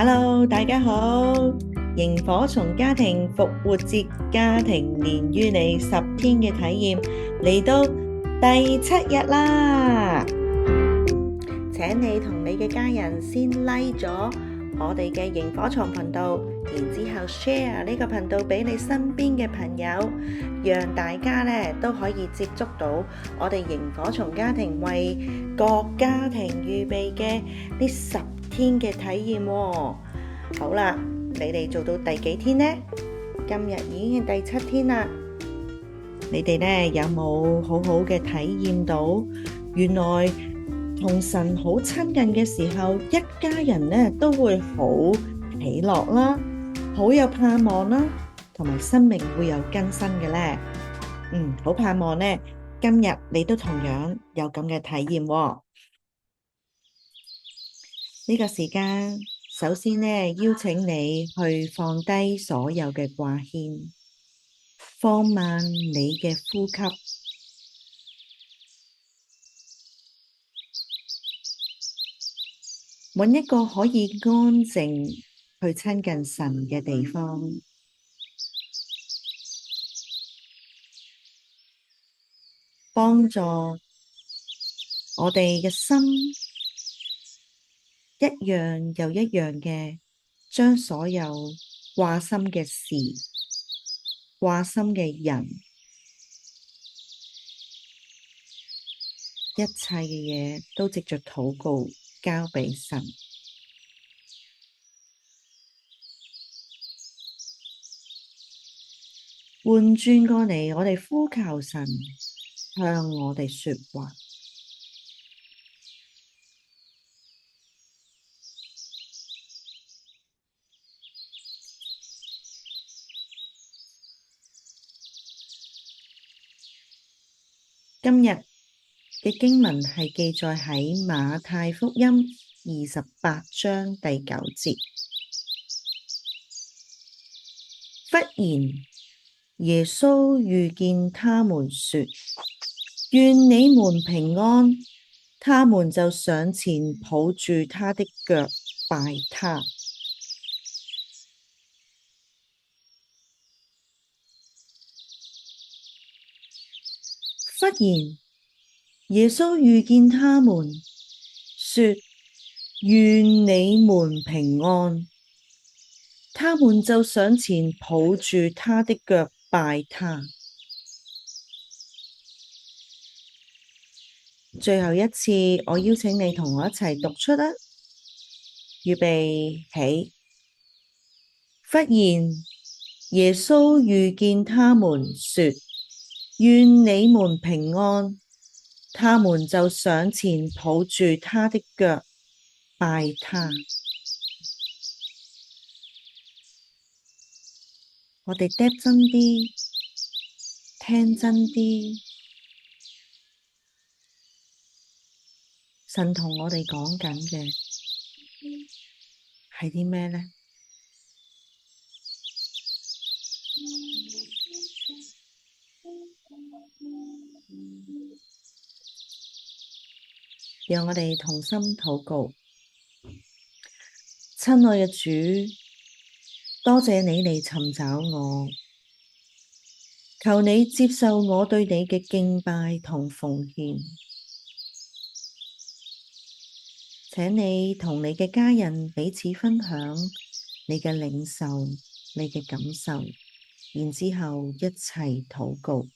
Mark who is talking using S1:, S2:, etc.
S1: Hello，大家好！螢火蟲家庭復活節家庭連於你10天嘅體驗嚟到第7日啦！請你同你嘅家人先 like 咗我哋嘅螢火蟲頻道，然之後 share 呢個頻道俾你身邊嘅朋友，讓大家咧都可以接觸到我哋螢火蟲家庭為各家庭預備嘅呢10天嘅體驗喎。好啦，你哋做到第幾天呢？今日已經係第7天啦。你哋呢有冇好好嘅體驗到，原來同神好親近嘅時候，一家人呢都會好喜樂啦，好有盼望啦，同埋生命會有更新嘅呢。好盼望呢，今日你都同樣有咁嘅體驗喎。呢個時間，首先呢，邀請你去放低所有嘅掛牽，放慢你嘅呼吸，揾一個可以安靜去親近神嘅地方，幫助我哋嘅心一樣又一樣嘅，將所有掛心嘅事、掛心嘅人，一切嘅嘢都藉着禱告交俾神。換轉過嚟，我哋呼求神向我哋說話。今日嘅經文係記載喺馬太福音28章第9節。忽然，耶穌遇見他們說：願你們平安。他們就上前抱住他的腳拜他。忽然，耶穌遇見他們，說：願你們平安。他們就上前抱住他的腳拜他。最後一次，我邀請你同我一齊讀出啦。預備起。忽然，耶穌遇見他們，說：願你們平安。他們就上前抱住他的腳拜他。我哋嗒真啲，聽真啲，神同我哋講緊嘅係啲咩呢？讓我哋同心禱告。親愛嘅主，多謝你嚟尋找我，求你接受我對你嘅敬拜同奉獻。請你同你嘅家人彼此分享你嘅領受、你嘅感受，然之後一齊禱告。